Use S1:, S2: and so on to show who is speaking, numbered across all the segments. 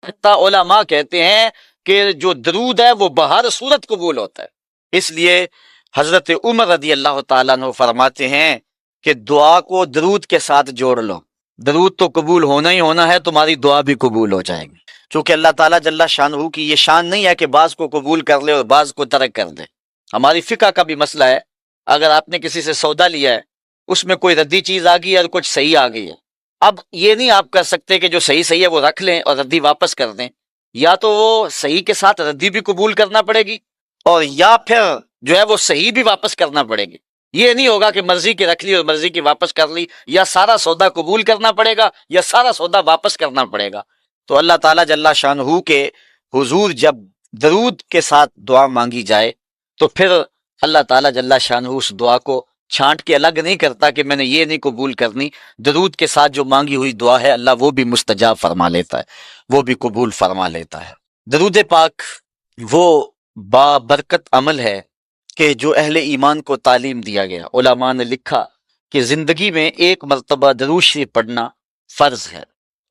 S1: حتیٰ علماء کہتے ہیں کہ جو درود ہے وہ بہر صورت قبول ہوتا ہے۔ اس لیے حضرت عمر رضی اللہ تعالیٰ عنہ فرماتے ہیں کہ دعا کو درود کے ساتھ جوڑ لو، درود تو قبول ہونا ہی ہونا ہے، تمہاری دعا بھی قبول ہو جائے گی، چونکہ اللہ تعالیٰ جل شانہ کی یہ شان نہیں ہے کہ بعض کو قبول کر لے اور بعض کو ترک کر دے۔ ہماری فقہ کا بھی مسئلہ ہے، اگر آپ نے کسی سے سودا لیا ہے، اس میں کوئی ردی چیز آ گئی ہے اور کچھ صحیح آ گئی ہے، اب یہ نہیں آپ کر سکتے کہ جو صحیح ہے وہ رکھ لیں اور ردی واپس کر دیں، یا تو وہ صحیح کے ساتھ ردی بھی قبول کرنا پڑے گی اور یا پھر جو ہے وہ صحیح بھی واپس کرنا پڑے گی۔ یہ نہیں ہوگا کہ مرضی کی رکھ لی اور مرضی کی واپس کر لی، یا سارا سودا قبول کرنا پڑے گا یا سارا سودا واپس کرنا پڑے گا۔ تو اللہ تعالیٰ جل شانہ کے حضور جب درود کے ساتھ دعا مانگی جائے تو پھر اللہ تعالیٰ جل شانہ اس دعا کو چھانٹ کے الگ نہیں کرتا کہ میں نے یہ نہیں قبول کرنی، درود کے ساتھ جو مانگی ہوئی دعا ہے اللہ وہ بھی مستجاب فرما لیتا ہے، وہ بھی قبول فرما لیتا ہے۔ درود پاک وہ بابرکت عمل ہے کہ جو اہل ایمان کو تعلیم دیا گیا۔ علماء نے لکھا کہ زندگی میں ایک مرتبہ درود شریف پڑھنا فرض ہے،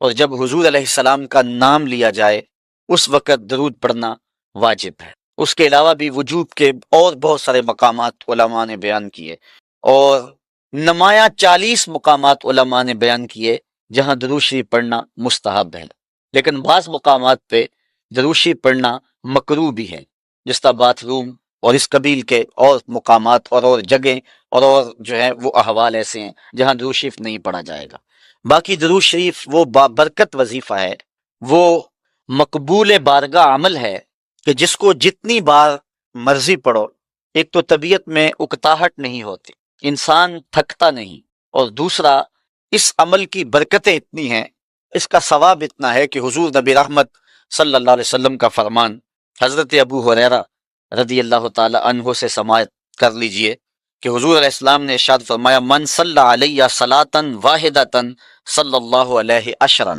S1: اور جب حضور علیہ السلام کا نام لیا جائے اس وقت درود پڑھنا واجب ہے۔ اس کے علاوہ بھی وجوب کے اور بہت سارے مقامات علماء نے بیان کیے، اور نمایاں 40 مقامات علماء نے بیان کیے جہاں درود شریف پڑھنا مستحب ہے، لیکن بعض مقامات پہ درود شریف پڑھنا مکروہ بھی ہے، جس طرح باتھ روم اور اس قبیل کے اور مقامات اور جگہیں اور جو ہے وہ احوال ایسے ہیں جہاں درود شریف نہیں پڑھا جائے گا۔ باقی درود شریف وہ بابرکت وظیفہ ہے، وہ مقبول بارگاہ عمل ہے کہ جس کو جتنی بار مرضی پڑھو، ایک تو طبیعت میں اکتاہٹ نہیں ہوتی، انسان تھکتا نہیں، اور دوسرا اس عمل کی برکتیں اتنی ہیں، اس کا ثواب اتنا ہے کہ حضور نبی رحمت صلی اللہ علیہ وسلم کا فرمان حضرت ابو ہریرہ رضی اللہ تعالی عنہ سے سماعت کر لیجئے کہ حضور علیہ السلام نے ارشاد فرمایا من صلی علیہ صلاۃ واحدۃ صلی اللہ علیہ عشرا،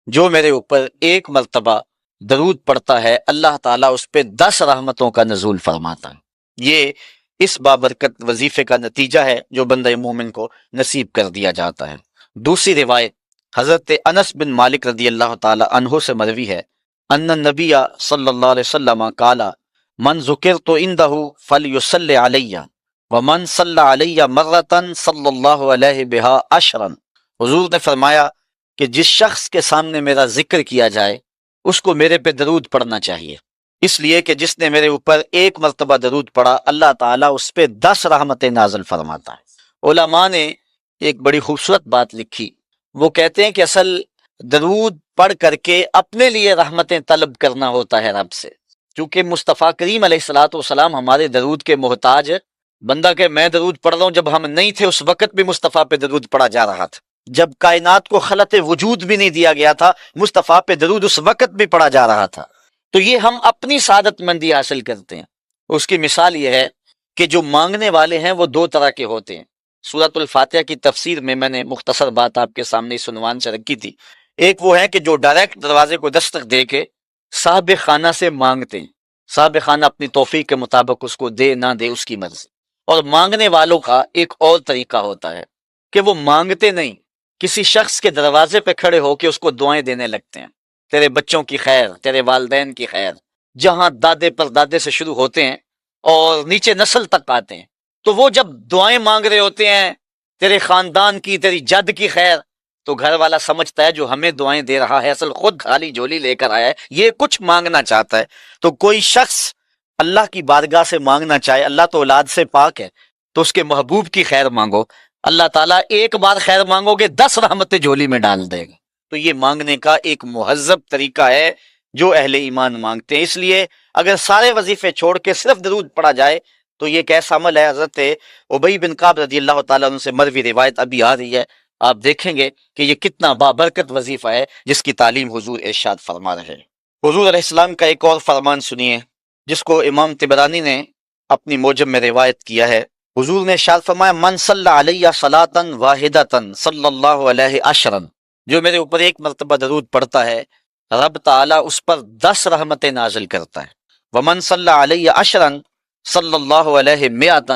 S1: جو میرے اوپر ایک مرتبہ درود پڑھتا ہے اللہ تعالیٰ اس پہ 10 رحمتوں کا نزول فرماتا ہے۔ یہ اس بابرکت وظیفے کا نتیجہ ہے جو بندہ مومن کو نصیب کر دیا جاتا ہے۔ دوسری روایت حضرت انس بن مالک رضی اللہ تعالی عنہ سے مروی ہے، ان النبی صلی اللہ علیہ وسلم قال من ذکرت عنده فلیصلی علیہ ومن صلی علیہ مرۃ صلی اللہ علیہ بها عشرا۔ حضور نے فرمایا کہ جس شخص کے سامنے میرا ذکر کیا جائے اس کو میرے پہ درود پڑھنا چاہیے، اس لیے کہ جس نے میرے اوپر ایک مرتبہ درود پڑھا اللہ تعالیٰ اس پہ 10 رحمتیں نازل فرماتا ہے۔ علماء نے ایک بڑی خوبصورت بات لکھی، وہ کہتے ہیں کہ اصل درود پڑھ کر کے اپنے لیے رحمتیں طلب کرنا ہوتا ہے رب سے، چونکہ مصطفیٰ کریم علیہ الصلوۃ والسلام ہمارے درود کے محتاج ہے۔ بندہ کہ میں درود پڑھ رہا ہوں، جب ہم نہیں تھے اس وقت بھی مصطفیٰ پہ درود پڑھا جا رہا تھا، جب کائنات کو خلط وجود بھی نہیں دیا گیا تھا مصطفیٰ پہ درود اس وقت بھی پڑھا جا رہا تھا۔ تو یہ ہم اپنی سعادت مندی حاصل کرتے ہیں۔ اس کی مثال یہ ہے کہ جو مانگنے والے ہیں وہ 2 طرح کے ہوتے ہیں۔ سورۃ الفاتحہ کی تفسیر میں نے مختصر بات آپ کے سامنے اس عنوان سے رکھی تھی۔ ایک وہ ہے کہ جو ڈائریکٹ دروازے کو دستک دے کے صاحب خانہ سے مانگتے ہیں، صاحب خانہ اپنی توفیق کے مطابق اس کو دے نہ دے اس کی مرضی۔ اور مانگنے والوں کا ایک اور طریقہ ہوتا ہے کہ وہ مانگتے نہیں، کسی شخص کے دروازے پہ کھڑے ہو کے اس کو دعائیں دینے لگتے ہیں، تیرے بچوں کی خیر، تیرے والدین کی خیر، جہاں دادے پر دادے سے شروع ہوتے ہیں اور نیچے نسل تک آتے ہیں۔ تو وہ جب دعائیں مانگ رہے ہوتے ہیں تیرے خاندان کی، تیری جد کی خیر، تو گھر والا سمجھتا ہے جو ہمیں دعائیں دے رہا ہے اصل خود خالی جھولی لے کر آیا ہے، یہ کچھ مانگنا چاہتا ہے۔ تو کوئی شخص اللہ کی بارگاہ سے مانگنا چاہے، اللہ تو اولاد سے پاک ہے، تو اس کے محبوب کی خیر مانگو، اللہ تعالیٰ ایک بار خیر مانگو گے 10 رحمتیں جھولی میں ڈال دے گا۔ تو یہ مانگنے کا ایک مہذب طریقہ ہے جو اہل ایمان مانگتے ہیں۔ اس لیے اگر سارے وظیفے چھوڑ کے صرف درود پڑھا جائے تو یہ کیسا عمل ہے۔ حضرت ابی بن کعب رضی اللہ تعالیٰ عنہ سے مروی روایت ابھی آ رہی ہے، آپ دیکھیں گے کہ یہ کتنا بابرکت وظیفہ ہے جس کی تعلیم حضور ارشاد فرما رہے ہیں۔ حضور علیہ السلام کا ایک اور فرمان سنیے جس کو امام طبرانی نے اپنی موجم میں روایت کیا ہے۔ حضور نے ارشاد فرمایا من صلی علیہ صلاۃ واحدۃ صلی اللہ علیہ عشرا، جو میرے اوپر ایک مرتبہ درود پڑھتا ہے رب تعالیٰ اس پر 10 رحمتیں نازل کرتا ہے۔ ومن صلی علیہ عشرا صلی اللہ علیہ مئۃ،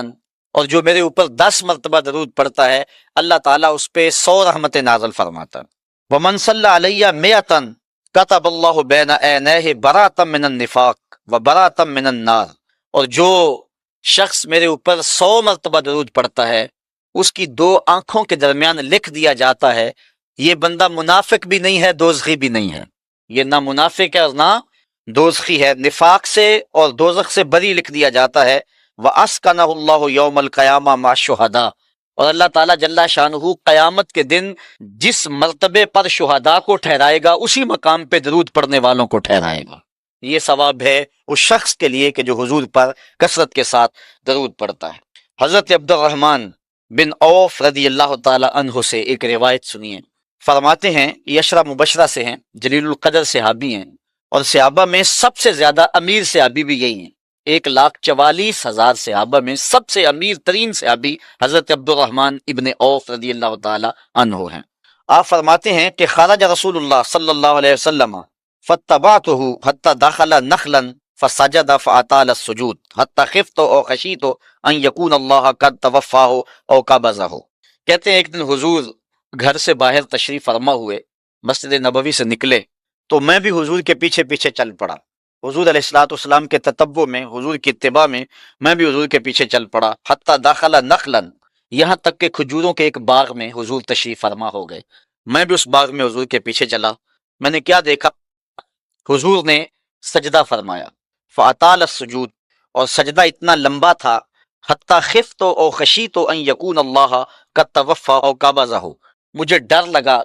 S1: اور جو میرے اوپر 10 مرتبہ درود پڑھتا ہے اللہ تعالیٰ اس پہ 100 رحمتیں نازل فرماتا ہے۔ ومن صلی علیہ مئۃ کتب اللہ بین عینیہ براۃ من النفاق و براۃ من النار، اور جو شخص میرے اوپر 100 مرتبہ درود پڑھتا ہے اس کی 2 آنکھوں کے درمیان لکھ دیا جاتا ہے یہ بندہ منافق بھی نہیں ہے، دوزخی بھی نہیں ہے، یہ نہ منافق ہے اور نہ دوزخی ہے، نفاق سے اور دوزخ سے بری لکھ دیا جاتا ہے۔ وَأَسْكَنَهُ اللَّهُ يَوْمَ الْقِيَامَةِ مَعَ الشُّهَدَاءِ، اور اللہ تعالیٰ جل شانہ قیامت کے دن جس مرتبے پر شہداء کو ٹھہرائے گا اسی مقام پہ درود پڑھنے والوں کو ٹھہرائے گا۔ یہ ثواب ہے اس شخص کے لیے کہ جو حضور پر کثرت کے ساتھ درود پڑھتا ہے۔ حضرت عبد الرحمن بن عوف رضی اللہ تعالی عنہ سے ایک روایت سنیے، فرماتے ہیں یہ عشرہ مبشرہ سے ہیں، جلیل القدر صحابی ہیں، اور صحابہ میں سب سے زیادہ امیر صحابی بھی یہی ہیں۔ 1,44,000 صحابہ میں سب سے امیر ترین صحابی حضرت عبد الرحمن ابن عوف رضی اللہ تعالی عنہ ہیں۔ آپ فرماتے ہیں کہ خرج رسول اللہ صلی اللہ علیہ وسلم فاتبعته حتى دخل نخلا فسجد فاطال السجود حتى خفت او خشیت ان يكون الله قد توفاه او قبضه۔ کہتے ہیں ایک دن حضور گھر سے باہر تشریف فرما ہوئے، مسجد نبوی سے نکلے تو میں بھی حضور کے پیچھے پیچھے چل پڑا، حضور علیہ الصلوۃ والسلام کے تتبع میں، حضور کی اتباع میں میں بھی حضور کے پیچھے چل پڑا، حتی داخل نخلا، یہاں تک کہ کھجوروں کے ایک باغ میں حضور تشریف فرما ہو گئے، میں بھی اس باغ میں حضور کے پیچھے چلا۔ میں نے کیا دیکھا؟ حضور نے سجدہ فرمایا، فاطال السجود، اور سجدہ اتنا لمبا تھا، حتی خفت او خشیت ان یکون اللہ قد توفی او قبضہ، مجھے ڈر لگا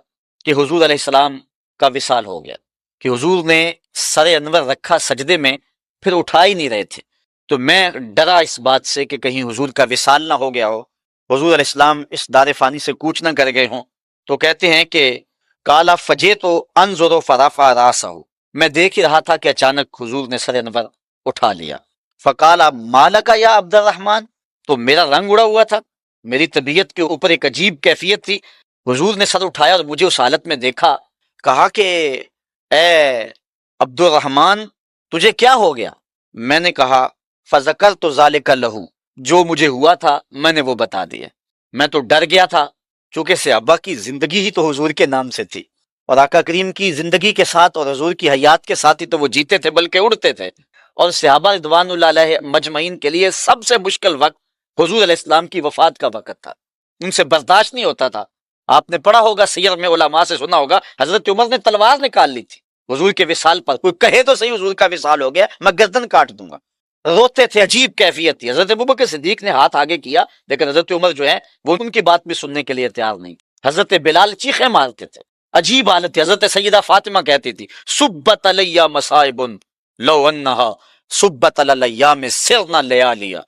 S1: کہ حضور علیہ السلام کا وصال ہو گیا، کہ حضور نے سر انور رکھا سجدے میں پھر اٹھا ہی نہیں رہے تھے، تو میں ڈرا اس بات سے کہ کہیں حضور کا وصال نہ ہو گیا ہو، حضور علیہ السلام اس دار فانی سے کوچ نہ کر گئے ہوں۔ تو کہتے ہیں کہ کالا فجے تو انظر فرفع راسہ، میں دیکھ ہی رہا تھا کہ اچانک حضور نے سر انور اٹھا لیا۔ فقالا مالک یا عبد الرحمن، تو میرا رنگ اڑا ہوا تھا، میری طبیعت کے اوپر ایک عجیب کیفیت تھی، حضور نے سر اٹھایا اور مجھے اس حالت میں دیکھا، کہا کہ اے عبد الرحمن تجھے کیا ہو گیا؟ میں نے کہا فذکرت ذالک لہ، جو مجھے ہوا تھا میں نے وہ بتا دیا، میں تو ڈر گیا تھا، چونکہ صحابہ کی زندگی ہی تو حضور کے نام سے تھی، اور آقا کریم کی زندگی کے ساتھ اور حضور کی حیات کے ساتھ ہی تو وہ جیتے تھے بلکہ اڑتے تھے، اور صحابہ رضوان اللہ علیہ مجمعین کے لیے سب سے مشکل وقت حضور علیہ السلام کی وفات کا وقت تھا، ان سے برداشت نہیں ہوتا تھا۔ آپ نے پڑھا ہوگا سیر میں، علماء سے سنا ہوگا، حضرت عمر نے تلوار نکال لی تھی حضور کے وصال پر، کوئی کہے تو صحیح حضور کا وصال ہو گیا میں گردن کاٹ دوں گا، روتے تھے، عجیب کیفیت تھی۔ حضرت ابوبکر صدیق نے ہاتھ آگے کیا لیکن حضرت عمر جو ہے وہ ان کی بات بھی سننے کے لیے تیار نہیں۔ حضرت بلال چیخیں مارتے تھے، عجیب حالت تھی۔ حضرت سیدہ فاطمہ کہتی تھی سبت علی مصائب لو انہا سبت علی الایام سرنا لیالیا،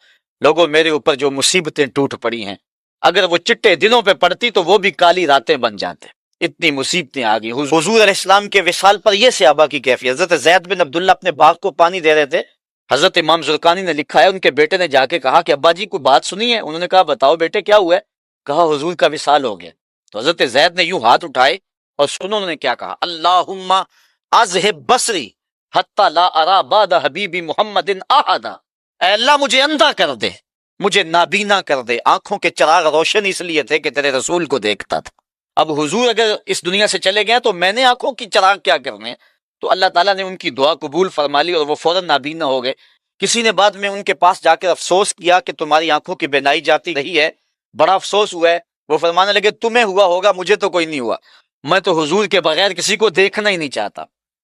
S1: لوگوں میرے اوپر جو مصیبتیں ٹوٹ پڑی ہیں اگر وہ چٹے دنوں پہ پڑتی تو وہ بھی کالی راتیں بن جاتے، اتنی مصیبتیں آ گئی۔ حضور علیہ السلام کے وصال پر یہ صحابہ کی کیفیت۔ حضرت زید بن عبداللہ اپنے باغ کو پانی دے رہے تھے، حضرت امام زرقانی نے لکھا ہے ان کے بیٹے نے جا کے کہا کہ ابا جی کوئی بات سنی ہے؟ انہوں نے کہا بتاؤ بیٹے کیا ہوا ہے؟ کہا حضور کا وصال ہو گیا۔ تو حضرت زید نے یوں ہاتھ اٹھائے اور سنو انہوں نے کیا کہا، اللہم اذہب بصری حتی لا ارا بعد حبیبی محمد احدا، اے اللہ مجھے اندھا کر دے، مجھے نابینا کر دے، آنکھوں کے چراغ روشن اس لیے تھے کہ تیرے رسول کو دیکھتا تھا، اب حضور اگر اس دنیا سے چلے گئے تو میں نے آنکھوں کی چراغ کیا کرنے؟ تو اللہ تعالیٰ نے ان کی دعا قبول فرما لی اور وہ فوراً نابینا ہو گئے۔ کسی نے بعد میں ان کے پاس جا کے افسوس کیا کہ تمہاری آنکھوں کی بینائی جاتی رہی ہے، بڑا افسوس ہوا ہے، وہ فرمانے لگے تمہیں ہوا ہوگا مجھے تو کوئی نہیں ہوا، میں تو حضور کے بغیر کسی کو دیکھنا ہی نہیں چاہتا۔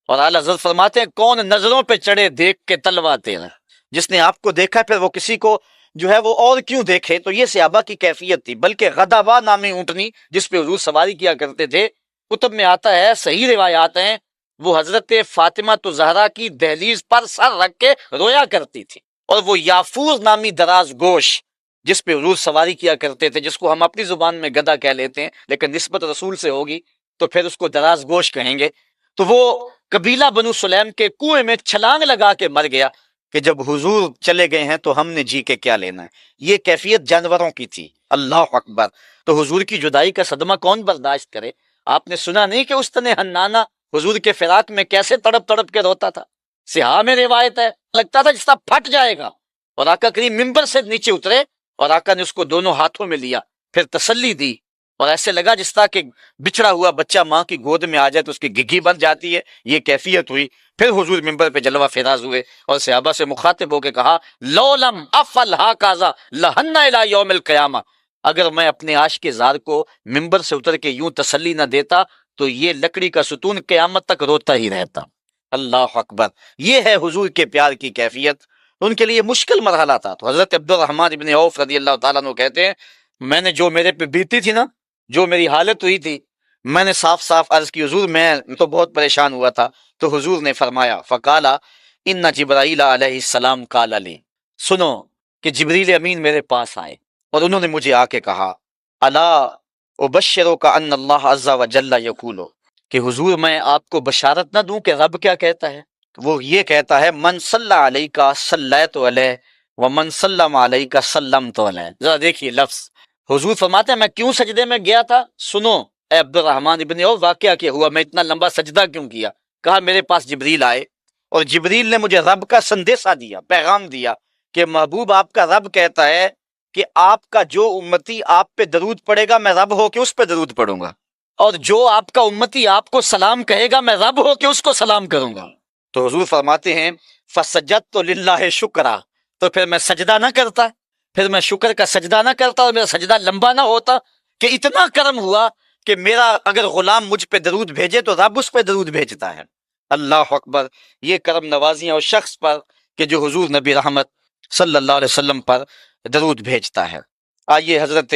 S1: اور اعلیٰ حضرت فرماتے ہیں کون نظروں پہ چڑھے دیکھ کے تلوا تیرا، جس نے آپ کو دیکھا پھر وہ کسی کو جو ہے وہ اور کیوں دیکھے؟ تو یہ صحابہ کی کیفیت تھی۔ بلکہ غدابہ نامی اونٹنی جس پہ حضور سواری کیا کرتے تھے، کتب میں آتا ہے، صحیح روایات ہیں، وہ حضرت فاطمہ تو زہرا کی دہلیز پر سر رکھ کے رویا کرتی تھی، اور وہ یافور نامی دراز گوش جس پہ حضور سواری کیا کرتے تھے، جس کو ہم اپنی زبان میں گدھا کہہ لیتے ہیں لیکن نسبت رسول سے ہوگی تو پھر اس کو دراز گوش کہیں گے، تو وہ قبیلہ بنو سلیم کے کنویں میں چھلانگ لگا کے مر گیا کہ جب حضور چلے گئے ہیں تو ہم نے جی کے کیا لینا ہے۔ یہ کیفیت جانوروں کی تھی، اللہ اکبر۔ تو حضور کی جدائی کا صدمہ کون برداشت کرے؟ آپ نے سنا نہیں کہ استن حنانہ حضور کے فراق میں کیسے تڑپ تڑپ کے روتا تھا؟ صحاح میں روایت ہے، لگتا تھا جس طرح پھٹ جائے گا، اور آقا کریم ممبر سے نیچے اترے اور آقا نے اس کو دونوں ہاتھوں میں لیا، پھر تسلی دی اور ایسے لگا جس طرح کہ بچھڑا ہوا بچہ ماں کی گود میں آ جائے تو اس کی گگھی بن جاتی ہے، یہ کیفیت ہوئی۔ پھر حضور ممبر پہ جلوہ فراز ہوئے اور صحابہ سے مخاطب ہو کے کہا لو لم افعل ھکذا لھن الی یوم القیامہ، اگر میں اپنے عاشق زار کو ممبر سے اتر کے یوں تسلی نہ دیتا تو یہ لکڑی کا ستون قیامت تک روتا ہی رہتا۔ اللہ اکبر، یہ ہے حضور کے پیار کی کیفیت۔ ان کے لیے مشکل مرحلہ تھا، تو حضرت عبد الرحمن ابن عوف رضی اللہ تعالیٰ عنہ کہتے ہیں میں نے جو میرے پہ بیتی تھی نا، جو میری حالت ہوئی تھی، میں نے صاف صاف عرض کی حضور میں تو بہت پریشان ہوا تھا، تو حضور نے فرمایا فقالا ان جبرائیل علیہ السلام قال لی، سنو کہ جبریل امین میرے پاس آئے اور انہوں نے مجھے آ کے کہا الا ابشرک ان اللہ عز وجل یقول، کہ حضور میں آپ کو بشارت نہ دوں کہ رب کیا کہتا ہے؟ وہ یہ کہتا ہے من صلی علیک صلیت علیہ ومن سلم علیک سلمت علیہ۔ ذرا دیکھیے لفظ، حضور فرماتے ہیں میں کیوں سجدے میں گیا تھا؟ سنو اے عبد الرحمن ابن عوف واقعہ کیا ہوا، میں اتنا لمبا سجدہ کیوں کیا؟ کہا میرے پاس جبریل آئے اور جبریل نے مجھے رب کا سندیسہ دیا، پیغام دیا کہ محبوب آپ کا رب کہتا ہے کہ آپ کا جو امتی آپ پہ درود پڑے گا میں رب ہو کے اس پہ درود پڑوں گا، اور جو آپ کا امتی آپ کو سلام کہے گا میں رب ہو کے اس کو سلام کروں گا۔ تو حضور فرماتے ہیں فسجدت للہ شکرا، تو پھر میں سجدہ نہ کرتا، پھر میں شکر کا سجدہ نہ کرتا اور میرا سجدہ لمبا نہ ہوتا کہ اتنا کرم ہوا کہ میرا اگر غلام مجھ پہ درود بھیجے تو رب اس پہ درود بھیجتا ہے۔ اللہ اکبر، یہ کرم نوازیاں اس شخص پر کہ جو حضور نبی رحمت صلی اللہ علیہ وسلم پر درود بھیجتا ہے۔ آئیے حضرت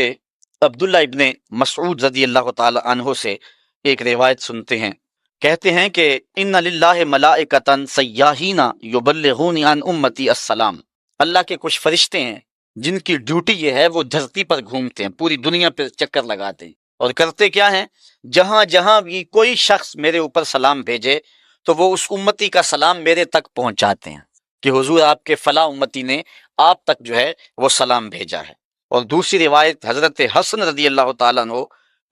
S1: عبداللہ ابن مسعود رضی اللہ تعالی عنہ سے ایک روایت سنتے ہیں، کہتے ہیں کہ ان للہ ملائکۃ سیاحین یبلغون عن امتی السلام، اللہ کے کچھ فرشتے ہیں جن کی ڈیوٹی یہ ہے وہ دھرتی پر گھومتے ہیں، پوری دنیا پہ چکر لگاتے ہیں، اور کرتے کیا ہیں؟ جہاں جہاں بھی کوئی شخص میرے اوپر سلام بھیجے تو وہ اس امتی کا سلام میرے تک پہنچاتے ہیں کہ حضور آپ کے فلاں امتی نے آپ تک جو ہے وہ سلام بھیجا ہے۔ اور دوسری روایت حضرت حسن رضی اللہ تعالیٰ عنہ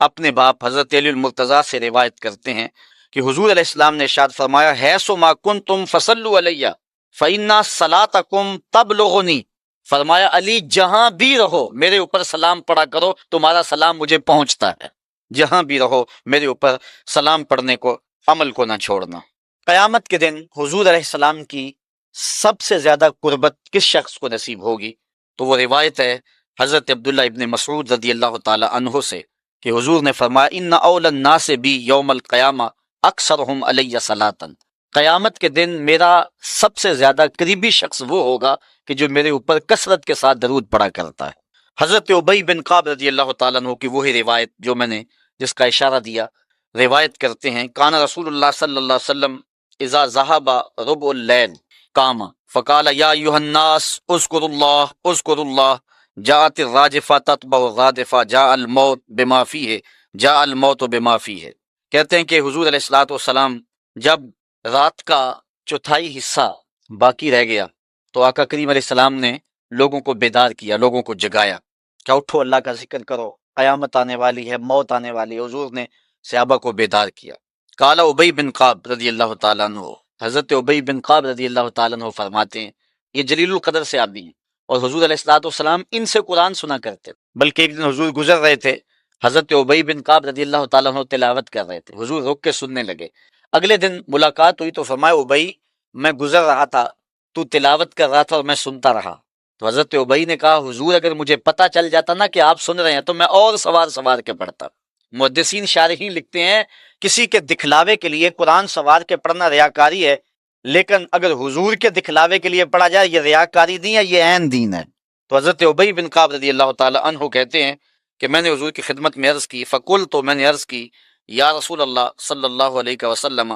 S1: اپنے باپ حضرت علی المرتضیٰ سے روایت کرتے ہیں کہ حضور علیہ السلام نے ارشاد فرمایا حیث ما کنتم فصلوا علیہ فإن صلاتکم تبلغنی، فرمایا علی جہاں بھی رہو میرے اوپر سلام پڑھا کرو، تمہارا سلام مجھے پہنچتا ہے، جہاں بھی رہو میرے اوپر سلام پڑھنے کو عمل کو نہ چھوڑنا۔ قیامت کے دن حضور علیہ السلام کی سب سے زیادہ قربت کس شخص کو نصیب ہوگی؟ تو وہ روایت ہے حضرت عبداللہ ابن مسعود رضی اللہ تعالی عنہ سے کہ حضور نے فرمایا ان اول الناس بی یوم القیامہ اکثرہم علی صلاۃ، قیامت کے دن میرا سب سے زیادہ قریبی شخص وہ ہوگا کہ جو میرے اوپر کثرت کے ساتھ درود پڑا کرتا ہے۔ حضرت ابی بن کعب رضی اللہ تعالیٰ عنہ کی وہی روایت جو میں نے جس کا اشارہ دیا، روایت کرتے ہیں کان رسول اللہ صلی اللہ علیہ وسلم اذا ذهب ربع اللیل قام فقال یا ایھا الناس اذکروا اللہ جاءت الراجفہ تتبع الرادفہ جاء الموت بما فیہ جاء الموت بما فیہ۔ کہتے ہیں کہ حضور علیہ الصلوۃ والسلام جب رات کا چوتھائی حصہ باقی رہ گیا تو آقا کریم علیہ السلام نے لوگوں کو بیدار کیا، لوگوں کو جگایا کہ اٹھو اللہ کا ذکر کرو، قیامت آنے والی ہے، موت آنے والی ہے۔ حضور نے صحابہ کو بیدار کیا۔ قال ابی بن کعب رضی اللہ تعالیٰ عنہ، حضرت ابی بن کعب رضی اللہ تعالیٰ عنہ فرماتے ہیں یہ جلیل القدر سے آدمی ہیں اور حضور علیہ الصلوۃ والسلام ان سے قرآن سنا کرتے، بلکہ ایک دن حضور گزر رہے تھے، حضرت ابی بن کعب رضی اللہ تعالیٰ عنہ تلاوت کر رہے تھے، حضور رک کے سننے لگے۔ اگلے دن ملاقات ہوئی تو فرمایا ابی میں گزر رہا تھا، تو تلاوت کر رہا تھا اور میں سنتا رہا۔ تو حضرت ابی نے کہا حضور اگر مجھے پتہ چل جاتا نا کہ آپ سن رہے ہیں تو میں اور سوار کے پڑھتا۔ محدثین شارحین لکھتے ہیں کسی کے دکھلاوے کے لیے قرآن سوار کے پڑھنا ریاکاری ہے، لیکن اگر حضور کے دکھلاوے کے لیے پڑھا جائے یہ ریاکاری نہیں ہے، یہ عین دین ہے۔ تو حضرت ابی بن کعب رضی اللہ تعالی عنہ کہتے ہیں کہ میں نے حضور کی خدمت میں عرض کی فقل، تو میں نے عرض کی یا رسول اللہ صلی اللہ علیہ وسلم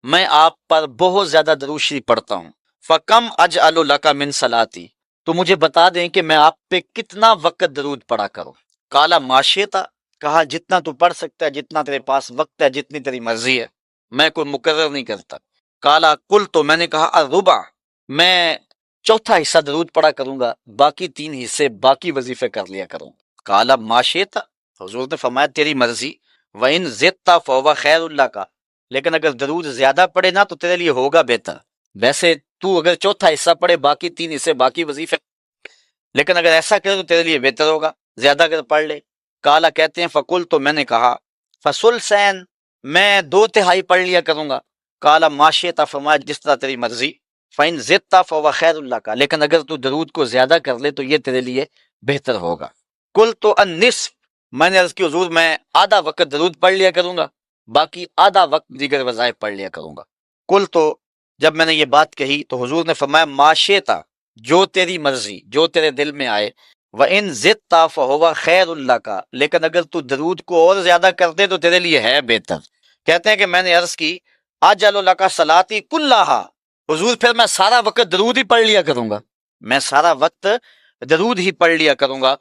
S1: میں آپ پر بہت زیادہ درود شریف پڑھتا ہوں، فکم اجعل لک من صلاتی، تو مجھے بتا دیں کہ میں آپ پہ کتنا وقت درود پڑھا کروں۔ کالا ماشیتا، کہا جتنا تو پڑھ سکتا ہے، جتنا تیرے پاس وقت ہے، جتنی تیری مرضی ہے، میں کوئی مقرر نہیں کرتا۔ کالا کل، تو میں نے کہا الربع، میں چوتھا حصہ درود پڑھا کروں گا، باقی 3 حصے باقی وظیفے کر لیا کروں۔ کالا ماشیتا، حضور نے فرمایا تیری مرضی، وَإِن زِدْتَ فَهُوَ خَيْرٌ لَكَ، لیکن اگر درود زیادہ پڑھے نا تو تیرے لیے ہوگا بہتر۔ ویسے تو اگر چوتھا حصہ پڑھے باقی 3 حصے باقی وظیفے، لیکن اگر ایسا کرے تو تیرے لیے بہتر ہوگا، زیادہ اگر پڑھ لے۔ کالا کہتے ہیں فقل تو میں نے کہا فسلسین میں 2/3 پڑھ لیا کروں گا. کالا ماشیتا فرمایا جس طرح تیری مرضی. فَإِن زِدْتَ فَهُوَ خَيْرٌ لَكَ لیکن اگر تو درود کو زیادہ کر لے تو یہ تیرے لیے بہتر ہوگا. قلت النصف میں نے عرض کی حضور میں آدھا وقت درود پڑھ لیا کروں گا باقی آدھا وقت دیگر وظائف پڑھ لیا کروں گا. قلت جب میں نے یہ بات کہی تو حضور نے فرمایا ماشیتا جو تیری مرضی جو تیرے دل میں آئے. وَإِن زِدْتَ فَهُوَ خَيْرٌ لَكَ لیکن اگر تو درود کو اور زیادہ کر دے تو تیرے لیے ہے بہتر. کہتے ہیں کہ میں نے عرض کی اجل لک صلاتی کلھا حضور پھر میں سارا وقت درود ہی پڑھ لیا کروں گا میں سارا وقت درود ہی پڑھ لیا کروں گا.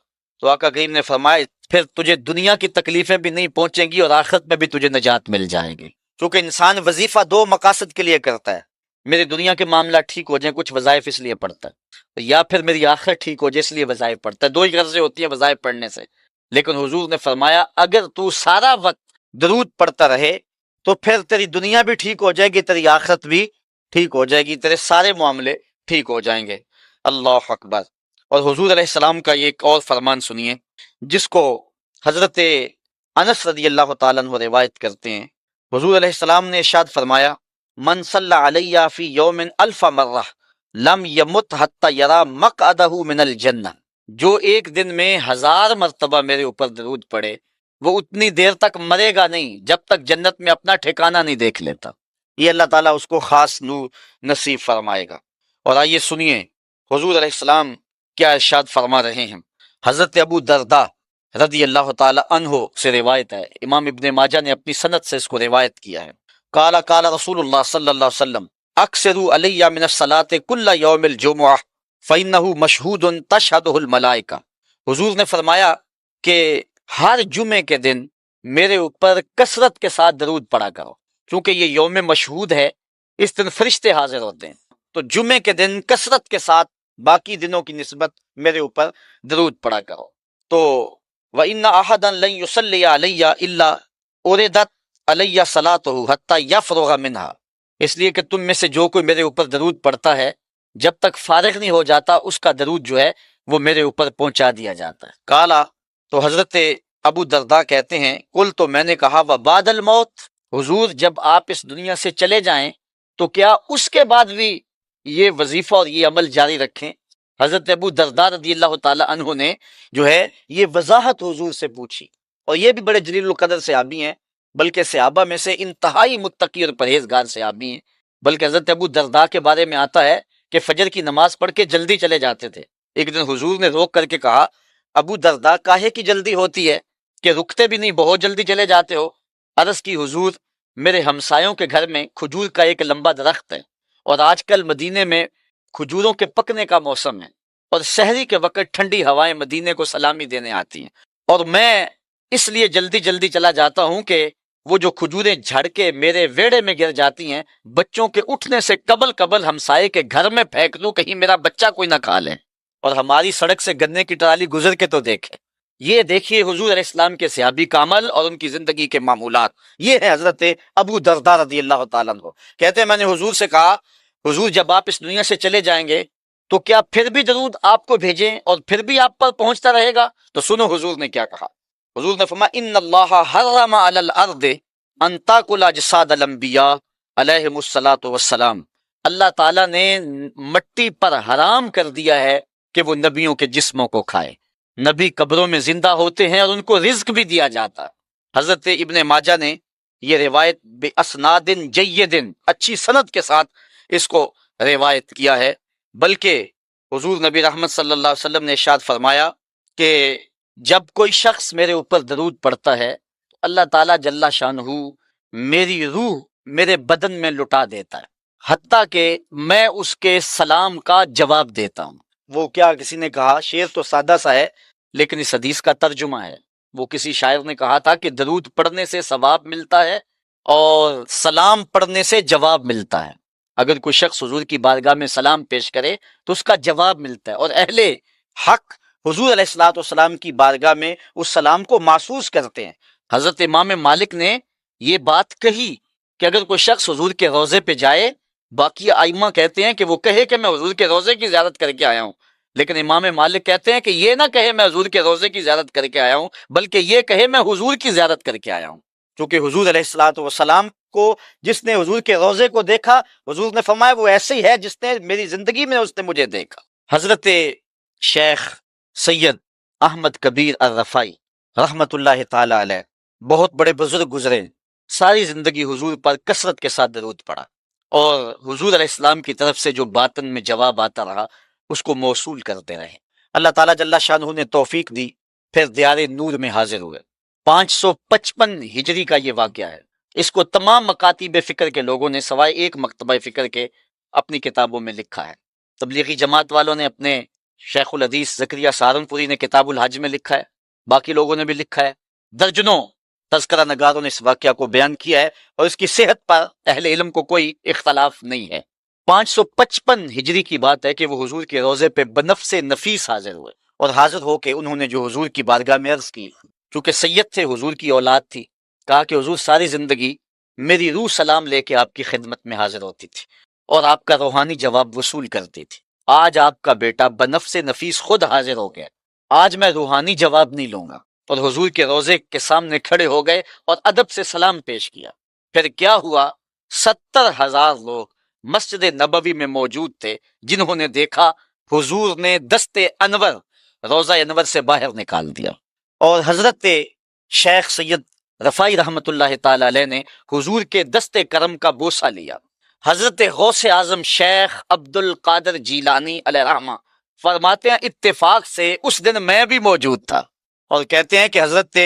S1: تو آقا کریم نے فرمایا پھر تجھے دنیا کی تکلیفیں بھی نہیں پہنچیں گی اور آخرت میں بھی تجھے نجات مل جائے گی. کیونکہ انسان وظیفہ 2 مقاصد کے لیے کرتا ہے. میری دنیا کے معاملات ٹھیک ہو جائیں کچھ وظائف اس لیے پڑھتا ہے یا پھر میری آخرت ٹھیک ہو جائے اس لیے وظائف پڑھتا ہے. 2 ہی غرضیں ہوتی ہیں وظائف پڑھنے سے. لیکن حضور نے فرمایا اگر تو سارا وقت درود پڑھتا رہے تو پھر تیری دنیا بھی ٹھیک ہو جائے گی تیری آخرت بھی ٹھیک ہو جائے گی تیرے سارے معاملے ٹھیک ہو جائیں گے. اللہ اکبر. اور حضور علیہ السلام کا یہ ایک اور فرمان سنیے جس کو حضرت انس رضی اللہ تعالیٰ عنہ روایت کرتے ہیں. حضور علیہ السلام نے ارشاد فرمایا من صلی علیہ فی یوم 1000 مرہ لم یمت حتی یرا مقعدہ من الجنہ جو ایک دن میں 1000 مرتبہ میرے اوپر درود پڑے وہ اتنی دیر تک مرے گا نہیں جب تک جنت میں اپنا ٹھکانہ نہیں دیکھ لیتا. یہ اللہ تعالیٰ اس کو خاص نور نصیب فرمائے گا. اور آئیے سنیے حضور علیہ السلام کیا ارشاد فرما رہے ہیں. حضرت ابو درداء رضی اللہ تعالی عنہ سے روایت ہے. امام ابن ماجہ نے اپنی سند سے اس کو روایت کیا ہے. قال قال رسول اللہ صلی اللہ علیہ وسلم اکثروا علی من الصلاۃ کل یوم الجمعہ فانہ مشہود تشہدہ الملائکہ. حضور نے فرمایا کہ ہر جمعے کے دن میرے اوپر کثرت کے ساتھ درود پڑھا کرو کیونکہ یہ یوم مشہود ہے اس دن فرشتے حاضر ہوتے ہیں. تو جمعے کے دن کثرت کے ساتھ باقی دنوں کی نسبت میرے اوپر درود پڑھا کرو. تو وَإِنَّ أَحَدًا لَن يُصَلِّيَ عَلَيَّ إِلَّا أُرِدَتْ عَلَيَّ صَلَاتُهُ حَتَّى يَفْرُغَ مِنْهَا اس لیے کہ تم میں سے جو کوئی میرے اوپر درود پڑھتا ہے جب تک فارغ نہیں ہو جاتا اس کا درود جو ہے وہ میرے اوپر پہنچا دیا جاتا ہے. کالا تو حضرت ابو درداء کہتے ہیں قل تو میں نے کہا وبعد الموت حضور جب آپ اس دنیا سے چلے جائیں تو کیا اس کے بعد بھی یہ وظیفہ اور یہ عمل جاری رکھیں. حضرت ابو درداء رضی اللہ تعالی عنہ نے جو ہے یہ وضاحت حضور سے پوچھی اور یہ بھی بڑے جلیل القدر صحابی ہیں بلکہ صحابہ میں سے انتہائی متقی اور پرہیزگار صحابی ہیں. بلکہ حضرت ابو درداء کے بارے میں آتا ہے کہ فجر کی نماز پڑھ کے جلدی چلے جاتے تھے. ایک دن حضور نے روک کر کے کہا ابو درداء کاہے کی جلدی ہوتی ہے کہ رکتے بھی نہیں بہت جلدی چلے جاتے ہو. عرض کی حضور میرے ہمسایوں کے گھر میں کھجور کا ایک لمبا درخت ہے اور آج کل مدینے میں کھجوروں کے پکنے کا موسم ہے اور سحری کے وقت ٹھنڈی ہوائیں مدینے کو سلامی دینے آتی ہیں اور میں اس لیے جلدی جلدی چلا جاتا ہوں کہ وہ جو کھجوریں جھڑ کے میرے ویڑے میں گر جاتی ہیں بچوں کے اٹھنے سے قبل ہمسائے کے گھر میں پھینک دوں کہیں میرا بچہ کوئی نہ کھا لے اور ہماری سڑک سے گنے کی ٹرالی گزر کے تو دیکھے. یہ دیکھیے حضور علیہ السلام کے صحابی کا عمل اور ان کی زندگی کے معمولات. یہ ہے حضرت ابو درداء رضی اللہ تعالیٰ عنہ. کہتے ہیں میں نے حضور سے کہا حضور جب آپ اس دنیا سے چلے جائیں گے تو کیا پھر بھی درود آپ کو بھیجیں اور پھر بھی آپ پر پہنچتا رہے گا. تو سنو حضور نے کیا کہا. حضور نے فرمایا ان اللہ حرم علی الارض ان تاکل اجساد الانبیاء علیہم الصلاۃ والسلام. اللہ تعالیٰ نے مٹی پر حرام کر دیا ہے کہ وہ نبیوں کے جسموں کو کھائے. نبی قبروں میں زندہ ہوتے ہیں اور ان کو رزق بھی دیا جاتا ہے. حضرت ابن ماجہ نے یہ روایت بے اسناد جید اچھی سند کے ساتھ اس کو روایت کیا ہے. بلکہ حضور نبی رحمت صلی اللہ علیہ وسلم نے ارشاد فرمایا کہ جب کوئی شخص میرے اوپر درود پڑھتا ہے تو اللہ تعالیٰ جل شانہ میری روح میرے بدن میں لٹا دیتا ہے حتیٰ کہ میں اس کے سلام کا جواب دیتا ہوں. وہ کیا کسی نے کہا شعر تو سادہ سا ہے لیکن اس حدیث کا ترجمہ ہے. وہ کسی شاعر نے کہا تھا کہ درود پڑھنے سے ثواب ملتا ہے اور سلام پڑھنے سے جواب ملتا ہے. اگر کوئی شخص حضور کی بارگاہ میں سلام پیش کرے تو اس کا جواب ملتا ہے اور اہل حق حضور علیہ الصلوۃ والسلام کی بارگاہ میں اس سلام کو محسوس کرتے ہیں. حضرت امام مالک نے یہ بات کہی کہ اگر کوئی شخص حضور کے روضے پہ جائے باقی ائمہ کہتے ہیں کہ وہ کہے کہ میں حضور کے روضے کی زیارت کر کے آیا ہوں لیکن امام مالک کہتے ہیں کہ یہ نہ کہے میں حضور کے روزے کی زیارت کر کے آیا ہوں، بلکہ یہ کہے میں حضور کی زیارت کر کے آیا ہوں، کیونکہ حضور علیہ الصلوۃ والسلام کو جس نے حضور کے روزے کو دیکھا، حضور نے فرمایا وہ ایسے ہی ہے جس نے میری زندگی میں اس نے مجھے دیکھا۔ حضرت شیخ سید احمد کبیر الرفائی رحمت اللہ تعالی علیہ بہت بڑے بزرگ گزرے، ساری زندگی حضور پر کثرت کے ساتھ درود پڑا، اور حضور علیہ السلام کی طرف سے جو باطن میں جواب آتا رہا اس کو موصول کرتے رہے۔ اللہ تعالیٰ جل شانہ نے توفیق دی، پھر دیار نور میں حاضر ہوئے۔ 555 ہجری کا یہ واقعہ ہے۔ اس کو تمام مکاتب فکر کے لوگوں نے سوائے ایک مکتبہ فکر کے اپنی کتابوں میں لکھا ہے۔ تبلیغی جماعت والوں نے اپنے شیخ الحدیث زکریا سہارنپوری نے کتاب الحج میں لکھا ہے، باقی لوگوں نے بھی لکھا ہے، درجنوں تذکرہ نگاروں نے اس واقعہ کو بیان کیا ہے، اور اس کی صحت پر اہل علم کو کوئی اختلاف نہیں ہے۔ 555 ہجری کی بات ہے کہ وہ حضور کے روزے پہ بنفس نفیس حاضر ہوئے، اور حاضر ہو کے انہوں نے جو حضور کی بارگاہ میں عرض کی، چونکہ سید تھے، حضور کی اولاد تھی، کہا کہ حضور ساری زندگی میری روح سلام لے کے آپ کی خدمت میں حاضر ہوتی تھی اور آپ کا روحانی جواب وصول کرتی تھی۔ آج آپ کا بیٹا بنفس نفیس خود حاضر ہو گیا، آج میں روحانی جواب نہیں لوں گا، اور حضور کے روزے کے سامنے کھڑے ہو گئے اور ادب سے سلام پیش کیا۔ پھر کیا ہوا، 70,000 لوگ مسجد نبوی میں موجود تھے جنہوں نے دیکھا حضور نے دست انور روزہ انور سے باہر نکال دیا، اور حضرت شیخ سید رفائی رحمت اللہ تعالی علیہ نے حضور کے دست کرم کا بوسہ لیا۔ حضرت غوث اعظم شیخ عبد القادر جیلانی علیہ رحمہ فرماتے ہیں اتفاق سے اس دن میں بھی موجود تھا، اور کہتے ہیں کہ حضرت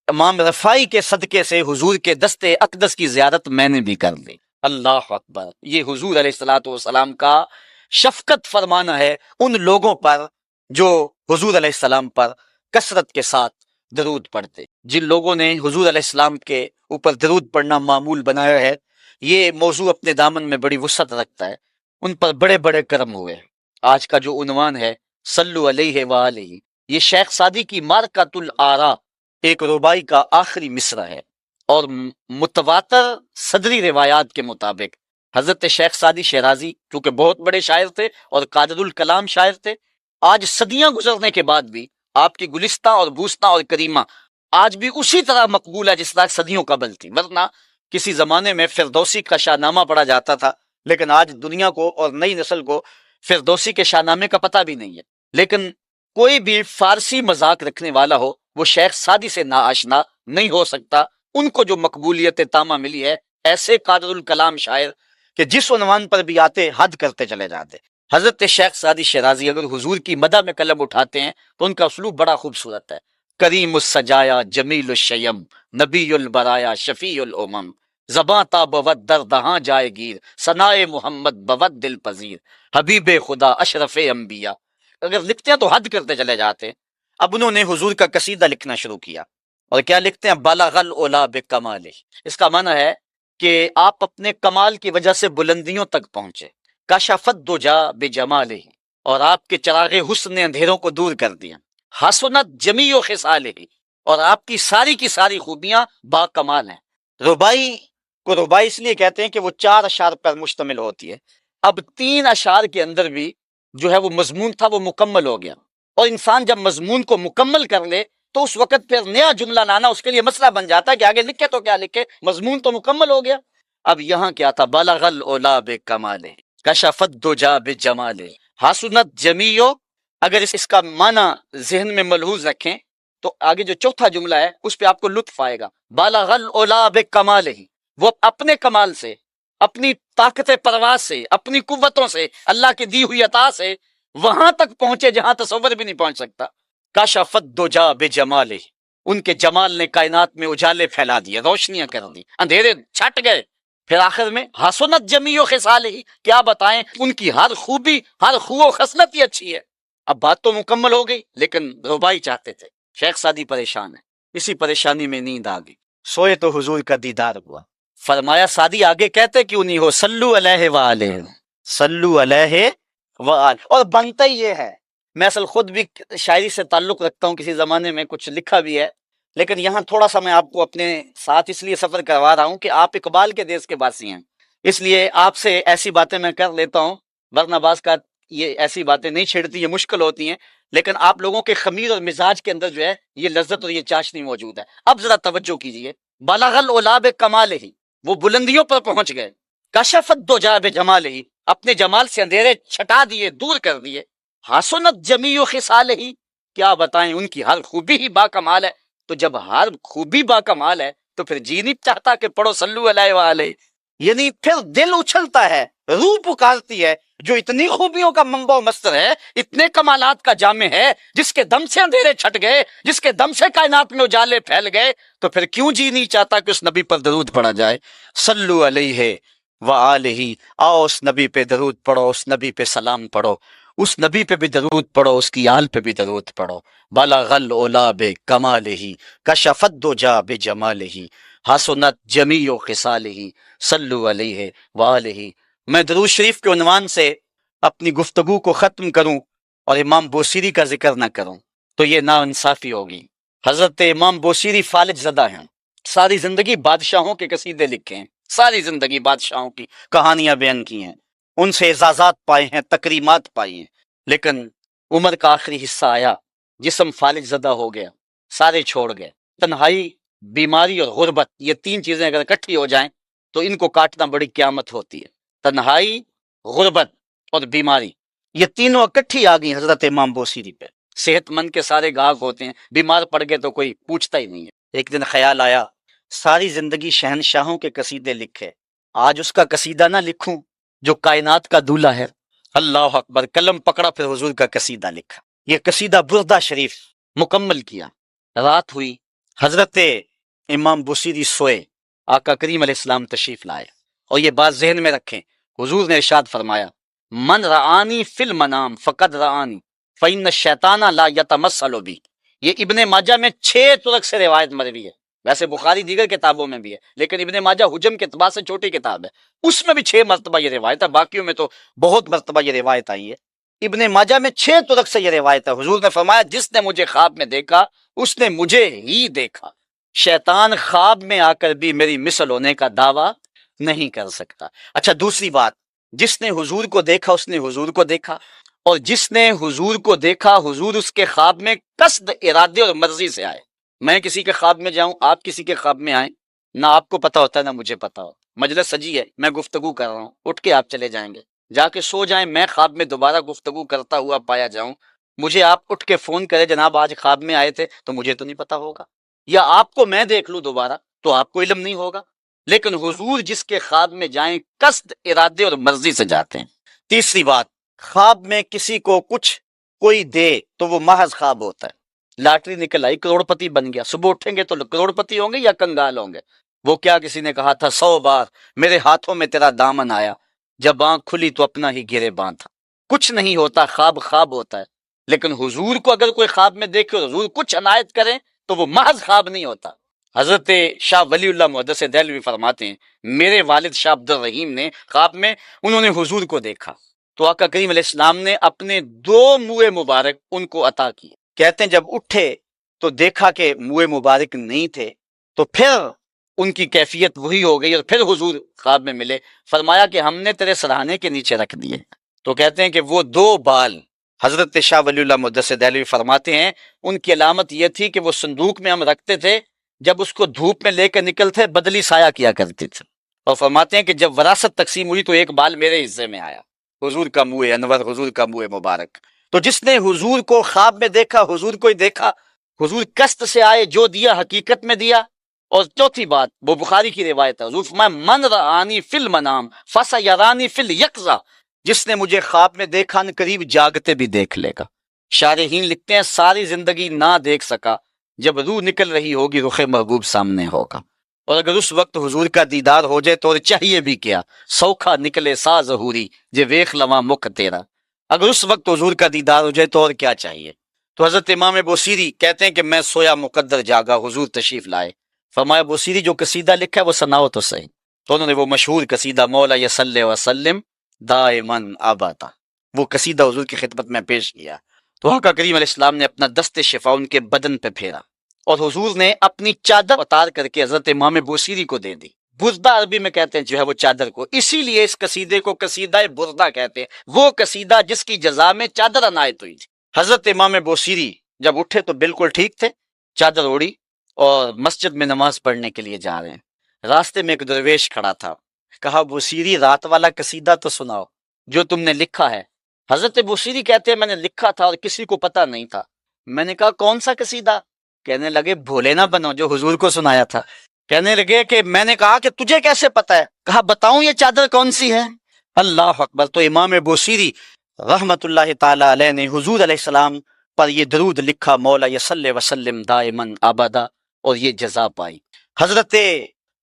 S1: امام رفائی کے صدقے سے حضور کے دست اقدس کی زیارت میں نے بھی کر لی۔ اللہ اکبر! یہ حضور علیہ الصلوۃ والسلام کا شفقت فرمانا ہے ان لوگوں پر جو حضور علیہ السلام پر کثرت کے ساتھ درود پڑھتے۔ جن لوگوں نے حضور علیہ السلام کے اوپر درود پڑھنا معمول بنایا ہے، یہ موضوع اپنے دامن میں بڑی وسعت رکھتا ہے، ان پر بڑے بڑے کرم ہوئے۔ آج کا جو عنوان ہے صلو علیہ وآلہ، یہ شیخ سعدی کی مارکۃ الآراء ایک ربائی کا آخری مصرع ہے، اور متواتر صدری روایات کے مطابق حضرت شیخ سعدی شیرازی چونکہ بہت بڑے شاعر تھے اور قادر الکلام شاعر تھے، آج صدیاں گزرنے کے بعد بھی آپ کی گلستہ اور بوستہ اور کریمہ آج بھی اسی طرح مقبول ہے جس طرح صدیوں قبل تھی۔ ورنہ کسی زمانے میں فردوسی کا شاہ نامہ پڑھا جاتا تھا، لیکن آج دنیا کو اور نئی نسل کو فردوسی کے شاہ نامے کا پتہ بھی نہیں ہے۔ لیکن کوئی بھی فارسی مذاق رکھنے والا ہو وہ شیخ سعدی سے ناآشنا نہیں ہو سکتا۔ ان کو جو مقبولیت تامہ ملی ہے، ایسے قادر الکلام شاعر کہ جس عنوان پر بھی آتے حد کرتے چلے جاتے۔ حضرت شیخ سعدی شیرازی اگر حضور کی مدح میں قلم اٹھاتے ہیں تو ان کا اسلوب بڑا خوبصورت ہے۔ کریم السجایا جمیل الشیم نبی البرایا شفیع الامم، زباں تا بود در دہاں جائے گیر ثنائے محمد بود دل پذیر، حبیب خدا اشرف انبیاء۔ اگر لکھتے ہیں تو حد کرتے چلے جاتے ہیں۔ اب انہوں نے حضور کا قصیدہ لکھنا شروع کیا، اور کیا لکھتے ہیں؟ بلغ العلا بکمالہ، اس کا معنی ہے کہ آپ اپنے کمال کی وجہ سے بلندیوں تک پہنچے۔ کشف الدجا بجمالہ، اور آپ کے چراغ حسن نے اندھیروں کو دور کر دیا۔ حسنت جمیع خصالہ، اور آپ کی کی ساری خوبیاں با کمال ہیں۔ ربائی کو ربائی اس لیے کہتے ہیں کہ وہ 4 اشعار پر مشتمل ہوتی ہے۔ اب 3 اشعار کے اندر بھی جو ہے وہ مضمون تھا، وہ مکمل ہو گیا، اور انسان جب مضمون کو مکمل کر لے تو اس وقت پھر نیا جملہ لانا اس کے لیے مسئلہ بن جاتا ہے کہ آگے لکھے تو کیا لکھے، مضمون تو مکمل ہو گیا۔ اب یہاں کیا تھا؟ بلغ العلا بکمالہ کشف الدجا بجمالہ حسنت جمیع۔ اگر اس کا معنی ذہن میں ملحوظ رکھیں تو آگے جو چوتھا جملہ ہے اس پہ آپ کو لطف آئے گا۔ بلغ العلا بکمالہ، وہ اپنے کمال سے، اپنی طاقت پرواز سے، اپنی قوتوں سے، اللہ کی دی ہوئی عطا سے وہاں تک پہنچے جہاں تصور بھی نہیں پہنچ سکتا۔ کشف الدجا بجمالہ، ان کے جمال نے کائنات میں اجالے پھیلا دیے، روشنیاں کر دی، اندھیرے چھٹ گئے۔ پھر آخر میں حسنت جمیع خصالہ، کیا بتائیں، ان کی ہر خوبی، ہر خو و خصلت ہی اچھی ہے۔ اب بات تو مکمل ہو گئی، لیکن ربائی چاہتے تھے۔ شیخ سعدی پریشان ہے، اسی پریشانی میں نیند آ گئی، سوئے تو حضور کا دیدار ہوا۔ فرمایا سعدی آگے کہتے کیوں نہیں ہو، صلو علیہ وآلہ، صلو علیہ وآلہ۔ اور بنتا ہی یہ ہے، میں اصل خود بھی شاعری سے تعلق رکھتا ہوں، کسی زمانے میں کچھ لکھا بھی ہے، لیکن یہاں تھوڑا سا میں آپ کو اپنے ساتھ اس لیے سفر کروا رہا ہوں کہ آپ اقبال کے دیس کے باسی ہیں، اس لیے آپ سے ایسی باتیں میں کر لیتا ہوں، ورنہ بعض کا یہ ایسی باتیں نہیں چھیڑتی، یہ مشکل ہوتی ہیں، لیکن آپ لوگوں کے خمیر اور مزاج کے اندر جو ہے یہ لذت اور یہ چاشنی موجود ہے۔ اب ذرا توجہ کیجئے، بلغ العلا بکمالہ، وہ بلندیوں پر پہنچ گئے، کشف الدجی بجمالہ، اپنے جمال سے اندھیرے چھٹا دیے، دور کر دیے، حسنت جمیع خصالہ، کیا بتائیں ان کی ہر خوبی ہی با کمال ہے۔ تو جب ہر خوبی با کمال ہے تو پھر جی نہیں چاہتا کہ پڑھو صلو علیہ وآلہ، یعنی پھر دل اچھلتا ہے، روح پکارتی ہے، جو اتنی خوبیوں کا منبع و مصدر ہے، اتنے کمالات کا جامع ہے، جس کے دم سے اندھیرے چھٹ گئے، جس کے دم سے کائنات میں اجالے پھیل گئے، تو پھر کیوں جی نہیں چاہتا کہ اس نبی پر درود پڑھا جائے؟ صلو علیہ وآلہ، آؤ اس نبی پہ درود پڑھو، اس نبی پہ سلام پڑھو، اس نبی پہ بھی درود پڑھو، اس کی آل پہ بھی درود پڑھو۔ بلغ العلا بکمالہ، کشف الدجی بجمالہ، حسنت جمیع خصالہ، صلو علیہ وآلہ۔ میں درود شریف کے عنوان سے اپنی گفتگو کو ختم کروں اور امام بوصیری کا ذکر نہ کروں تو یہ ناانصافی ہوگی۔ حضرت امام بوصیری فالج زدہ ہیں، ساری زندگی بادشاہوں کے قصیدے لکھے ہیں، ساری زندگی بادشاہوں کی کہانیاں بیان کی ہیں، ان سے اعزازات پائے ہیں، تکریمات پائی ہیں، لیکن عمر کا آخری حصہ آیا، جسم فالج زدہ ہو گیا، سارے چھوڑ گئے۔ تنہائی، بیماری اور غربت، یہ تین چیزیں اگر اکٹھی ہو جائیں تو ان کو کاٹنا بڑی قیامت ہوتی ہے۔ تنہائی، غربت اور بیماری، یہ تینوں اکٹھی آ گئی حضرت امام بوصیری پہ۔ صحت مند کے سارے گاہک ہوتے ہیں، بیمار پڑ گئے تو کوئی پوچھتا ہی نہیں ہے۔ ایک دن خیال آیا، ساری زندگی شہنشاہوں کے قصیدے لکھے، آج اس کا قصیدہ نہ لکھوں جو کائنات کا دولہ ہے۔ اللہ اکبر، قلم پکڑا، پھر حضور کا قصیدہ لکھا۔ یہ قصیدہ بردہ شریف مکمل کیا۔ رات ہوئی، حضرت امام بوصیری سوئے، آقا کریم علیہ السلام تشریف لائے، اور یہ بات ذہن میں رکھیں، حضور نے ارشاد فرمایا، من رآنی فی المنام فقد رآنی فإن الشیطان لا یتمثل بی۔ یہ ابن ماجہ میں 6 طرق سے روایت مروی ہے، ویسے بخاری دیگر کتابوں میں بھی ہے، لیکن ابن ماجہ حجم کے اعتبار سے چھوٹی کتاب ہے، اس میں بھی 6 مرتبہ یہ روایت ہے، باقیوں میں تو بہت مرتبہ یہ روایت آئی ہے۔ ابن ماجہ میں 6 طرق سے یہ روایت ہے۔ حضور نے فرمایا، جس نے مجھے خواب میں دیکھا اس نے مجھے ہی دیکھا، شیطان خواب میں آ کر بھی میری مثل ہونے کا دعویٰ نہیں کر سکتا۔ اچھا، دوسری بات، جس نے حضور کو دیکھا اس نے حضور کو دیکھا، اور جس نے حضور کو دیکھا حضور اس کے خواب میں قصد، ارادے اور مرضی سے آئے۔ میں کسی کے خواب میں جاؤں، آپ کسی کے خواب میں آئیں، نہ آپ کو پتا ہوتا ہے نہ مجھے پتا ہو، مجلس سجی ہے، میں گفتگو کر رہا ہوں، اٹھ کے آپ چلے جائیں گے، جا کے سو جائیں، میں خواب میں دوبارہ گفتگو کرتا ہوا پایا جاؤں، مجھے آپ اٹھ کے فون کرے، جناب آج خواب میں آئے تھے، تو مجھے تو نہیں پتا ہوگا، یا آپ کو میں دیکھ لوں دوبارہ تو آپ کو علم نہیں ہوگا۔ لیکن حضور جس کے خواب میں جائیں قصد، ارادے اور مرضی سے جاتے ہیں۔ تیسری بات، خواب میں کسی کو کچھ کوئی دے تو وہ محض خواب ہوتا ہے۔ لاٹری نکل آئی، کروڑ پتی بن گیا، صبح اٹھیں گے تو کروڑ پتی ہوں گے یا کنگال ہوں گے؟ وہ کیا کسی نے کہا تھا 100 بار میرے ہاتھوں میں تیرا دامن آیا، جب آنکھ کھلی تو اپنا ہی گرے باندھا۔ کچھ نہیں ہوتا، خواب خواب ہوتا ہے، لیکن حضور کو اگر کوئی خواب میں دیکھے اور حضور کچھ عنایت کریں تو وہ محض خواب نہیں ہوتا۔ حضرت شاہ ولی اللہ محدث دہلوی فرماتے ہیں، میرے والد شاہ عبد الرحیم نے خواب میں انہوں نے حضور کو دیکھا تو آقا کریم علیہ السلام نے اپنے 2 منہ مبارک ان کو عطا کیے۔ کہتے ہیں جب اٹھے تو دیکھا کہ منہ مبارک نہیں تھے، تو پھر ان کی کیفیت وہی ہو گئی اور پھر حضور خواب میں ملے، فرمایا کہ ہم نے تیرے سرہانے کے نیچے رکھ دیے۔ تو کہتے ہیں کہ وہ 2 بال حضرت شاہ ولی اللہ محدث دہلوی فرماتے ہیں ان کی علامت یہ تھی کہ وہ صندوق میں ہم رکھتے تھے، جب اس کو دھوپ میں لے کر نکلتے بدلی سایہ کیا کرتے تھے، اور فرماتے ہیں کہ جب وراثت تقسیم ہوئی تو 1 بال میرے حصے میں آیا، حضور کا منہ انور، حضور کا منہ مبارک۔ تو جس نے حضور کو خواب میں دیکھا حضور کو ہی دیکھا، حضور قصد سے آئے، جو دیا حقیقت میں دیا۔ اور چوتھی بات، وہ بخاری کی روایت ہے، حضور فرمایا من رآنی فی المنام فسیرانی فی الیقظہ، جس نے مجھے خواب میں دیکھا ان قریب جاگتے بھی دیکھ لے گا۔ شارحین لکھتے ہیں ساری زندگی نہ دیکھ سکا، جب روح نکل رہی ہوگی رخ محبوب سامنے ہوگا، اور اگر اس وقت حضور کا دیدار ہو جائے تو چاہیے بھی کیا، سوکھا نکلے سا ظہوری جے ویخ لواں مکھ تیرا، اگر اس وقت حضور کا دیدار ہو جائے تو اور کیا چاہیے۔ تو حضرت امام بوصیری کہتے ہیں کہ میں سویا مقدر جاگا، حضور تشریف لائے، فرمایا بوصیری جو قصیدہ لکھا ہے وہ سناؤ تو صحیح۔ تو انہوں نے وہ مشہور قصیدہ مولا یصلی وسلم دائماً ابدا، وہ قصیدہ حضور کی خدمت میں پیش کیا، تو آقا کریم علیہ السلام نے اپنا دست شفا ان کے بدن پہ پھیرا، اور حضور نے اپنی چادر اتار کر کے حضرت امام بوصیری کو دے دی۔ بردہ عربی میں کہتے ہیں جو ہے وہ چادر کو، اسی لیے اس قصیدے کو قصیدہ بردہ کہتے ہیں، وہ قصیدہ جس کی جزا میں چادر عنایت ہوئی تھی۔ حضرت امام بوصیری جب اٹھے تو بالکل ٹھیک تھے، چادر اوڑی اور مسجد میں نماز پڑھنے کے لیے جا رہے ہیں۔ راستے میں ایک درویش کھڑا تھا، کہا بوصیری رات والا قصیدہ تو سناؤ جو تم نے لکھا ہے۔ حضرت بوصیری کہتے ہیں میں نے لکھا تھا اور کسی کو پتہ نہیں تھا۔ میں نے کہا کون سا قصیدہ؟ کہنے لگے بھولے نہ بنو جو حضور کو سنایا تھا۔ کہنے لگے کہ میں نے کہا کہ تجھے کیسے پتا ہے؟ کہا بتاؤں یہ چادر کون سی ہے؟ اللہ اکبر! تو امام بوصیری رحمت اللہ تعالی علیہ نے حضور علیہ السلام پر یہ درود لکھا، مولا یصلی وسلم دائمن ابدا، اور یہ جزا پائی۔ حضرت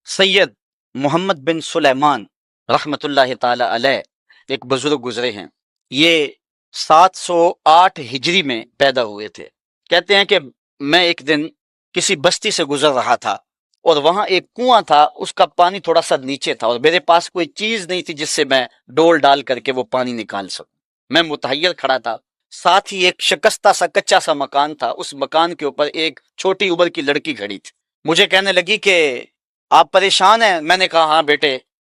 S1: سید محمد بن سلیمان رحمت اللہ تعالی علیہ ایک بزرگ گزرے ہیں، یہ 708 ہجری میں پیدا ہوئے تھے۔ کہتے ہیں کہ میں ایک دن کسی بستی سے گزر رہا تھا اور وہاں ایک کنواں تھا، اس کا پانی تھوڑا سا نیچے تھا اور میرے پاس کوئی چیز نہیں تھی جس سے میں ڈول ڈال کر کے وہ پانی نکال سکوں۔ میں متحیر کھڑا تھا، ساتھ ہی ایک شکستہ سا کچا سا مکان تھا، اس مکان کے اوپر ایک چھوٹی عمر کی لڑکی کھڑی تھی۔ مجھے کہنے لگی کہ آپ پریشان ہیں؟ میں نے کہا ہاں بیٹے،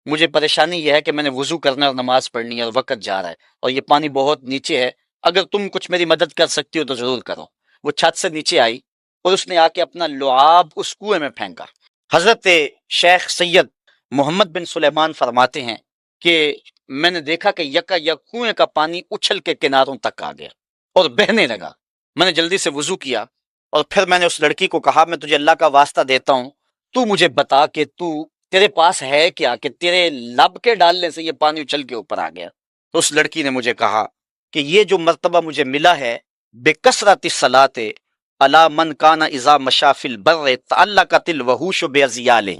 S1: مجھے پریشانی یہ ہے کہ میں نے وضو کرنا اور نماز پڑھنی ہے اور وقت جا رہا ہے اور یہ پانی بہت نیچے ہے، اگر تم کچھ میری مدد کر سکتی ہو تو ضرور کرو۔ وہ چھت سے نیچے آئی اور اس نے آ کے اپنا لعاب اس کنویں میں پھینکا۔ حضرت شیخ سید محمد بن سلیمان فرماتے ہیں کہ میں نے دیکھا کہ یکا یک کنویں کا پانی اچھل کے کناروں تک آ گیا اور بہنے لگا۔ میں نے جلدی سے وضو کیا اور پھر میں نے اس لڑکی کو کہا میں تجھے اللہ کا واسطہ دیتا ہوں، تو مجھے بتا کہ تیرے پاس ہے کیا کہ تیرے لب کے ڈالنے سے یہ پانی اچھل کے اوپر آ گیا؟ تو اس لڑکی نے مجھے کہا کہ یہ جو مرتبہ مجھے ملا ہے بے کثرت الصلاۃ علی من کان اذا مشى فی البر تعلقت الوحوش باذیالہ،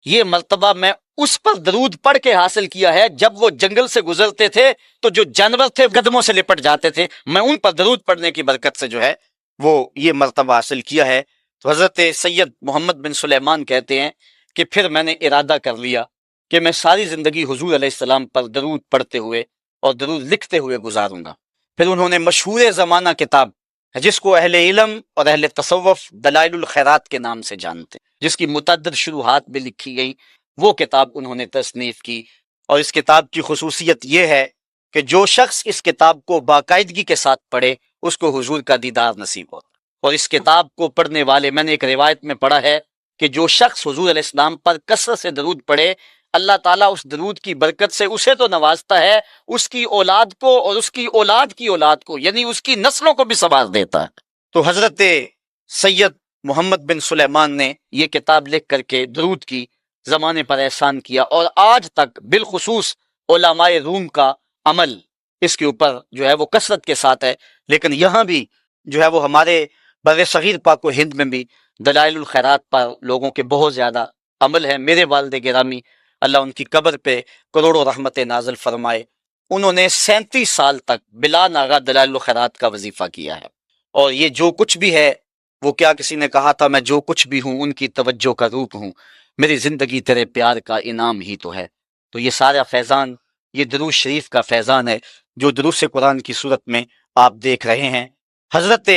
S1: یہ مرتبہ میں اس پر درود پڑھ کے حاصل کیا ہے جب وہ جنگل سے گزرتے تھے تو جو جانور تھے قدموں سے لپٹ جاتے تھے، میں ان پر درود پڑھنے کی برکت سے جو ہے وہ یہ مرتبہ حاصل کیا ہے۔ تو حضرت سید محمد بن سلیمان کہتے ہیں کہ پھر میں نے ارادہ کر لیا کہ میں ساری زندگی حضور علیہ السلام پر درود پڑھتے ہوئے اور درود لکھتے ہوئے گزاروں گا۔ پھر انہوں نے مشہور زمانہ کتاب جس کو اہل علم اور اہل تصوف دلائل الخیرات کے نام سے جانتے ہیں، جس کی متعدد شروحات بھی لکھی گئی، وہ کتاب انہوں نے تصنیف کی۔ اور اس کتاب کی خصوصیت یہ ہے کہ جو شخص اس کتاب کو باقاعدگی کے ساتھ پڑھے اس کو حضور کا دیدار نصیب ہوتا۔ اور اس کتاب کو پڑھنے والے، میں نے ایک روایت میں پڑھا ہے کہ جو شخص حضور علیہ السلام پر کثرت سے درود پڑھے، اللہ تعالیٰ اس درود کی برکت سے اسے تو نوازتا ہے، اس کی اولاد کو اور اس کی اولاد کی اولاد کو، یعنی اس کی نسلوں کو بھی سنوار دیتا ہے۔ تو حضرت سید محمد بن سلیمان نے یہ کتاب لکھ کر کے درود کی زمانے پر احسان کیا، اور آج تک بالخصوص علماء روم کا عمل اس کے اوپر جو ہے وہ کثرت کے ساتھ ہے۔ لیکن یہاں بھی جو ہے وہ ہمارے بر صغیر پاک و ہند میں بھی دلائل الخیرات پر لوگوں کے بہت زیادہ عمل ہے۔ میرے والد گرامی اللہ ان کی قبر پہ کروڑوں رحمت نازل فرمائے، انہوں نے 37 سال تک بلا ناغہ دلائل الخیرات کا وظیفہ کیا ہے، اور یہ جو کچھ بھی ہے وہ کیا کسی نے کہا تھا میں جو کچھ بھی ہوں ان کی توجہ کا روپ ہوں، میری زندگی تیرے پیار کا انعام ہی تو ہے۔ تو یہ سارا فیضان یہ دروش شریف کا فیضان ہے جو دروس قرآن کی صورت میں آپ دیکھ رہے ہیں۔ حضرت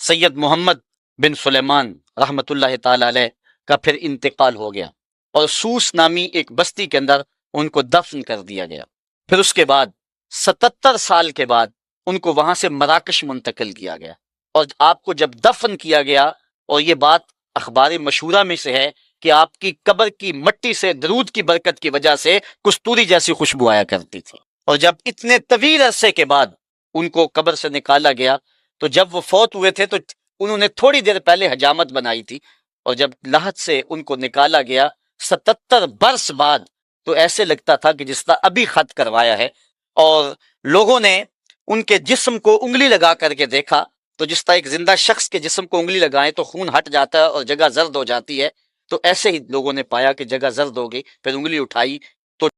S1: سید محمد بن سلیمان رحمت اللہ تعالی علیہ کا پھر انتقال ہو گیا اور سوس نامی ایک بستی کے اندر ان کو دفن کر دیا گیا۔ پھر اس کے بعد 77 سال کے بعد ان کو وہاں سے مراکش منتقل کیا گیا، اور آپ کو جب دفن کیا گیا، اور یہ بات اخبار مشہورہ میں سے ہے کہ آپ کی قبر کی مٹی سے درود کی برکت کی وجہ سے کستوری جیسی خوشبو آیا کرتی تھی، اور جب اتنے طویل عرصے کے بعد ان کو قبر سے نکالا گیا تو جب وہ فوت ہوئے تھے تو انہوں نے تھوڑی دیر پہلے حجامت بنائی تھی، اور جب لحد سے ان کو نکالا گیا 77 برس بعد تو ایسے لگتا تھا کہ جس طرح ابھی خط کروایا ہے، اور لوگوں نے ان کے جسم کو انگلی لگا کر کے دیکھا تو جس طرح ایک زندہ شخص کے جسم کو انگلی لگائیں تو خون ہٹ جاتا ہے اور جگہ زرد ہو جاتی ہے، تو ایسے ہی لوگوں نے پایا کہ جگہ زرد ہو گئی، پھر انگلی اٹھائی